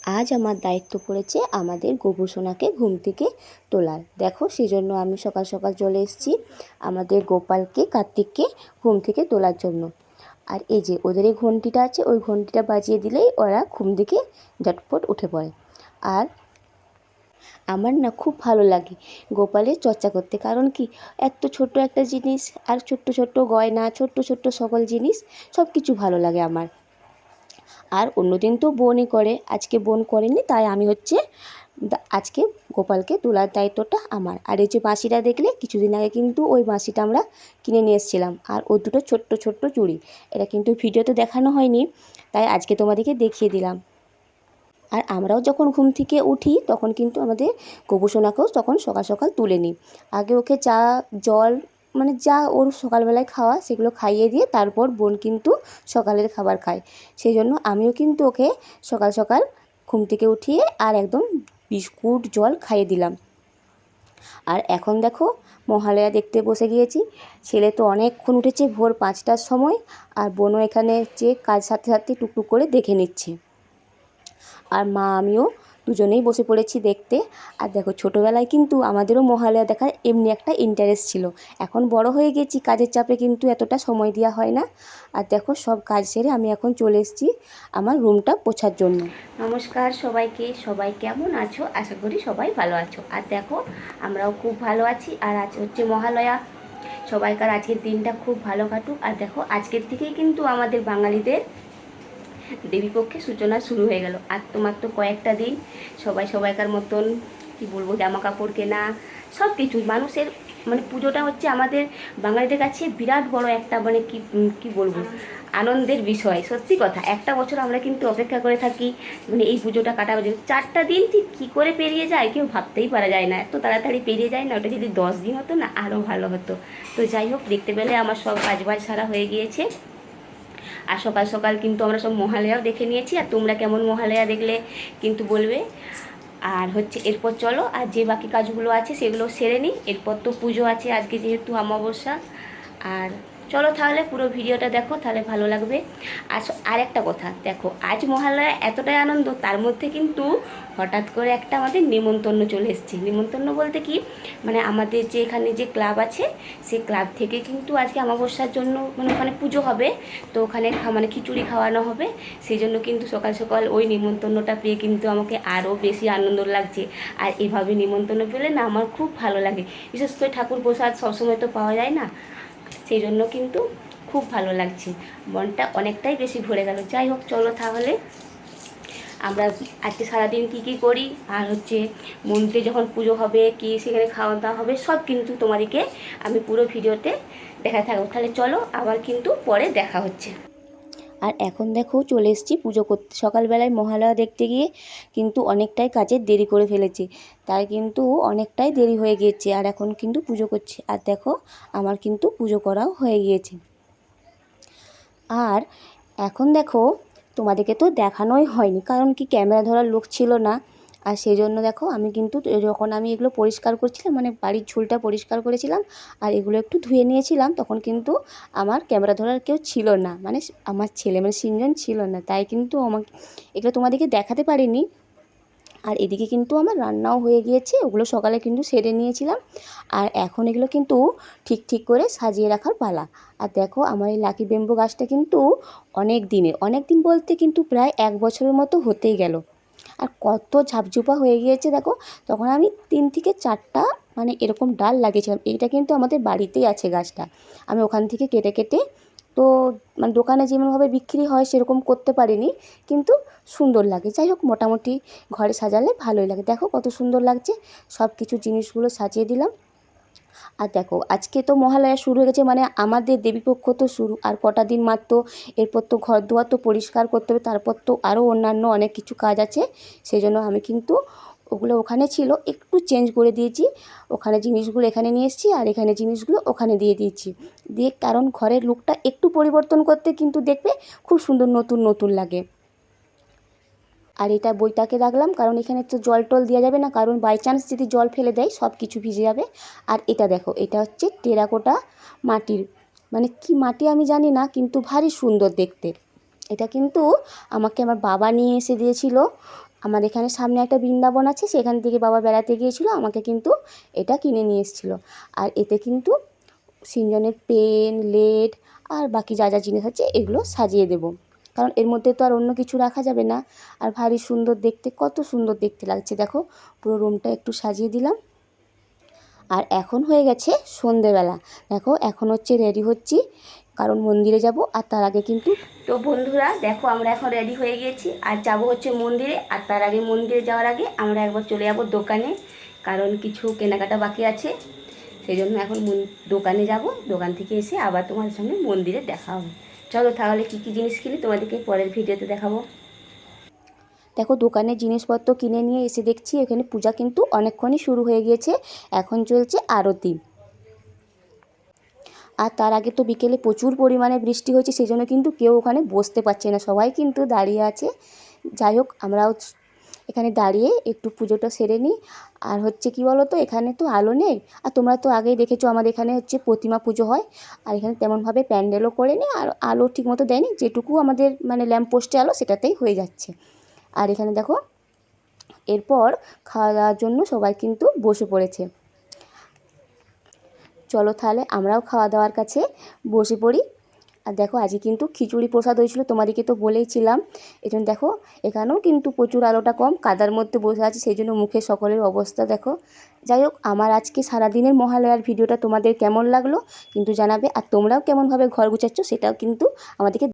আজ আমার দায়িত্ব পড়েছে আমাদের গোপুসোনাকে ঘুম থেকে তোলার। দেখো, সেজন্য আমি সকাল সকাল চলে এসেছি আমাদের গোপালকে, কার্তিককে ঘুম থেকে তোলার জন্য। আর এই যে ওদের এই ঘন্টিটা আছে, ওই ঘন্টিটা বাজিয়ে দিলেই ওরা ঘুম থেকে ঝটপট উঠে পড়ে। আর আমার না খুব ভালো লাগে গোপালের চর্চা করতে, কারণ কি এত ছোট্ট একটা জিনিস, আর ছোট্ট ছোট্ট গয়না, ছোট্ট ছোট্ট সকল জিনিস সব কিছু ভালো লাগে আমার। আর অন্যদিন তো বোনই করে, আজকে বোন করেনি, তাই আমি আজকে গোপালকে তোলার দায়িত্বটা আমার। আর এই যে বাঁশিটা দেখলে, কিছুদিন আগে কিন্তু ওই বাঁশিটা আমরা কিনে নিয়ে এসেছিলাম। আর ওর দুটো ছোট্ট ছোট্ট চুড়ি, এটা কিন্তু ভিডিওতে দেখানো হয়নি, তাই আজকে তোমাদেরকে দেখিয়ে দিলাম। আর আমরাও যখন ঘুম থেকে উঠি তখন কিন্তু আমাদের গোপুসোনাকেও তখন সকাল সকাল তুলে নিই। আগে ওকে চা, জল, মানে যা ওর সকালবেলায় খাওয়া সেগুলো খাইয়ে দিয়ে তারপর বোন কিন্তু সকালের খাবার খায়। সেই জন্য আমিও কিন্তু ওকে সকাল সকাল ঘুম থেকে উঠিয়ে আর একদম বিস্কুট, জল খাইয়ে দিলাম। আর এখন দেখো, মহালয়া দেখতে বসে গিয়েছি। ছেলে তো অনেকক্ষণ উঠেছে, ভোর 5টার সময়। আর বোনও এখানে যে কাজ সাথে সাথে টুকটুক করে দেখে নিচ্ছে। আর মা আমিও দুজনেই বসে পড়েছি দেখতে। আর দেখো, ছোটোবেলায় কিন্তু আমাদেরও মহালয়া দেখার এমনি একটা ইন্টারেস্ট ছিল। এখন বড় হয়ে গেছি, কাজের চাপে কিন্তু এতটা সময় দেওয়া হয় না। আর দেখো, সব কাজ সেরে আমি এখন চলে এসেছি আমার রুমটা পোছার জন্য। নমস্কার সবাইকে, সবাই কেমন আছো? আশা করি সবাই ভালো আছো। আর দেখো, আমরাও খুব ভালো আছি। আর আজ হচ্ছে মহালয়া, সবাইকার আজকের দিনটা খুব ভালো কাটুক। আর দেখো, আজকের থেকেই কিন্তু আমাদের বাঙালিদের দেবীপক্ষে সূচনা শুরু হয়ে গেল। আর তোমার তো কয়েকটা দিন সবাই সবাইকার মতন কি বলবো, জামা কাপড় কেনা, সব কিছু মানুষের, মানে পুজোটা হচ্ছে আমাদের বাঙালিদের কাছে বিরাট বড় একটা, মানে কি বলবো, আনন্দের বিষয়। সত্যি কথা, একটা বছর আমরা কিন্তু অপেক্ষা করে থাকি, মানে এই পুজোটা কাটাবার জন্য। 4টা দিন ঠিক কী করে পেরিয়ে যায় কেউ ভাবতেই পারা যায় না, এত তাড়াতাড়ি পেরিয়ে যায় না। ওটা যদি 10 দিন হতো না, আরও ভালো হতো। তো যাই হোক, দেখতে পেলে আমার সব কাজবাজ সারা হয়ে গিয়েছে। আর সকাল সকাল কিন্তু আমরা সব মহালয়াও দেখে নিয়েছি। আর তোমরা কেমন মহালয়া দেখলে কিন্তু বলবে। আর হচ্ছে এরপর চলো, আর যে বাকি কাজগুলো আছে সেগুলো সেরে নিই। এরপর তো পুজো আছে আজকে, যেহেতু অমাবস্যা। আর চলো তাহলে পুরো ভিডিওটা দেখো, তাহলে ভালো লাগবে। আর একটা কথা দেখো, আজ মহালয়া এতটাই আনন্দ, তার মধ্যে কিন্তু হঠাৎ করে একটা আমাদের নিমন্ত্রণ চলে এসেছে। নিমন্ত্রণ বলতে কি, মানে আমাদের যে এখানে যে ক্লাব আছে, সেই ক্লাব থেকে কিন্তু আজকে অমাবস্যার জন্য, মানে ওখানে পুজো হবে, তো ওখানে মানে খিচুড়ি খাওয়ানো হবে। সেই জন্য কিন্তু সকাল সকাল ওই নিমন্ত্রণটা পেয়ে কিন্তু আমাকে আরও বেশি আনন্দ লাগছে। আর এভাবে নিমন্ত্রণ পেলে না আমার খুব ভালো লাগে। বিশেষ করে ঠাকুর প্রসাদ সবসময় তো পাওয়া যায় না, সেই জন্য কিন্তু খুব ভালো লাগছে, মনটা অনেকটাই বেশি ভরে গেল। যাই হোক, চলো তাহলে আমরা আজকে সারাদিন কী কী করি, আর হচ্ছে মন্দিরে যখন পুজো হবে, কি সেখানে খাওয়া দাওয়া হবে, সব কিন্তু তোমাদেরকে আমি পুরো ভিডিওতে দেখা থাকবো। তাহলে চলো, আবার কিন্তু পরে দেখা হচ্ছে। আর এখন দেখো, চলে এসেছি পুজো করতে। সকালবেলায় মহালয়া দেখতে গিয়ে কিন্তু অনেকটাই কাজের দেরি করে ফেলেছি, তাই কিন্তু অনেকটাই দেরি হয়ে গিয়েছে। আর এখন কিন্তু পুজো করছি। আর দেখো, আমার কিন্তু পুজো করাও হয়ে গিয়েছে। আর এখন দেখো, তোমাদেরকে তো দেখানোই হয়নি, কারণ কি ক্যামেরা ধরার লোক ছিল না। আর সেই জন্য দেখো, আমি কিন্তু যখন আমি এগুলো পরিষ্কার করছিলাম, মানে বাড়ির ঝুলটা পরিষ্কার করেছিলাম আর এগুলো একটু ধুয়ে নিয়েছিলাম, তখন কিন্তু আমার ক্যামেরা ধরার কেউ ছিল না, মানে আমার ছেলে, মানে সিনজন ছিল না, তাই কিন্তু আমাকে এগুলো তোমাদেরকে দেখাতে পারিনি। আর এদিকে কিন্তু আমার রান্নাও হয়ে গিয়েছে, ওগুলো সকালে কিন্তু সেরে নিয়েছিলাম। আর এখন এগুলো কিন্তু ঠিক ঠিক করে সাজিয়ে রাখার পালা। আর দেখো, আমার এই লাকি বেম্বো গাছটা কিন্তু অনেক দিন বলতে কিন্তু প্রায় 1 বছরের মতো হতেই গেল। আর কত ঝাপঝোপা হয়ে গিয়েছে দেখো। তখন আমি 3 থেকে 4টা মানে এরকম ডাল লাগিয়েছিলাম। এইটা কিন্তু আমাদের বাড়িতেই আছে গাছটা, আমি ওখান থেকে কেটে কেটে, তো মানে দোকানে যেমনভাবে বিক্রি হয় সেরকম করতে পারিনি, কিন্তু সুন্দর লাগে। যাই হোক, মোটামুটি ঘরে সাজালে ভালোই লাগে। দেখো কত সুন্দর লাগছে, সব কিছু জিনিসগুলো সাজিয়ে দিলাম। আর দেখো, আজকে তো মহালয়া শুরু হয়ে গেছে, মানে আমাদের দেবীপক্ষ তো শুরু আর কটা দিন মাত্র। এরপর তো ঘর দুয়ার তো পরিষ্কার করতে হবে, তারপর তো আরও অন্যান্য অনেক কিছু কাজ আছে। সেই জন্য আমি কিন্তু ওগুলো ওখানে ছিল, একটু চেঞ্জ করে দিয়েছি। ওখানে জিনিসগুলো এখানে নিয়ে এসেছি, আর এখানে জিনিসগুলো ওখানে দিয়ে দিয়েছি। দিয়ে কারণ ঘরের লুকটা একটু পরিবর্তন করতে কিন্তু দেখবে খুব সুন্দর নতুন নতুন লাগে। আর এটা বইটাকে রাখলাম, কারণ এখানে তো জল টল দেওয়া যাবে না, কারণ বাই চান্স যদি জল ফেলে দেয় সব কিছু ভিজে যাবে। আর এটা দেখো, এটা হচ্ছে টেরাকোটা মাটির, মানে কি মাটি আমি জানি না, কিন্তু ভারী সুন্দর দেখতে। এটা কিন্তু আমাকে আমার বাবা নিয়ে এসে দিয়েছিল। আমার এখানে সামনে একটা বৃন্দাবন আছে, সেখান থেকে বাবা বেড়াতে গিয়েছিল, আমাকে কিন্তু এটা কিনে নিয়ে এসেছিলো। আর এতে কিন্তু সিঞ্জনের পেন, লেড আর বাকি যা যা জিনিস আছে এগুলো সাজিয়ে দেব, কারণ এর মধ্যে তো আর অন্য কিছু রাখা যাবে না। আর ভারী সুন্দর দেখতে, কত সুন্দর দেখতে লাগছে দেখো। পুরো রুমটা একটু সাজিয়ে দিলাম। আর এখন হয়ে গেছে সন্ধেবেলা। দেখো এখন হচ্ছে রেডি হচ্ছি, কারণ মন্দিরে যাব। আর তার আগে কিন্তু, তো বন্ধুরা দেখো আমরা এখন রেডি হয়ে গিয়েছি আর যাব হচ্ছে মন্দিরে। আর তার আগে মন্দিরে যাওয়ার আগে আমরা একবার চলে যাব দোকানে, কারণ কিছু কেনাকাটা বাকি আছে। সেই জন্য এখন দোকানে যাব, দোকান থেকে এসে আবার তোমাদের সঙ্গে মন্দিরে দেখা হবে। চলো তাহলে কী কী জিনিস কিনি তোমাদেরকে পরের ভিডিওতে দেখাবো। দেখো দোকানের জিনিসপত্র কিনে নিয়ে এসে দেখছি এখানে পূজা কিন্তু অনেকক্ষণই শুরু হয়ে গিয়েছে, এখন চলছে আরতি। আর তার আগে তো বিকেলে প্রচুর পরিমাণে বৃষ্টি হয়েছে, সেই জন্য কিন্তু কেউ ওখানে বসতে পারছে না, সবাই কিন্তু দাঁড়িয়ে আছে। যাই হোক আমরাও এখানে দাঁড়িয়ে একটু পুজোটা সেরে নিই। আর হচ্ছে কি বলো তো, এখানে তো আলো নেই। আর তোমরা তো আগেই দেখেছো আমাদের এখানে হচ্ছে প্রতিমা পুজো হয়। আর এখানে তেমনভাবে প্যান্ডেলও করেনি, আর আলো ঠিকমতো দেয়নি, যেটুকু আমাদের মানে ল্যাম্প পোস্টে আলো সেটাতেই হয়ে যাচ্ছে। আর এখানে দেখো এরপর খাওয়া দাওয়ার জন্য সবাই কিন্তু বসে পড়েছে। চলো তাহলে আমরাও খাওয়া দাওয়ার কাছে বসে পড়ি। আর দেখো আজকে কিন্তু খিচুড়ি প্রসাদ হয়েছিল, তোমাদেরকে তো বলেইছিলাম। এই জন্য দেখো এখানেও কিন্তু প্রচুর আলোটা কম, কাদার মধ্যে বসে আছে, সেই জন্য মুখে সকলের অবস্থা দেখো। যাই হোক আমার আজকে সারাদিনের মহালয়ার ভিডিওটা তোমাদের কেমন লাগলো কিন্তু জানাবে। আর তোমরাও কেমনভাবে ঘর গুছাচ্ছ সেটাও কিন্তু আমাদেরকে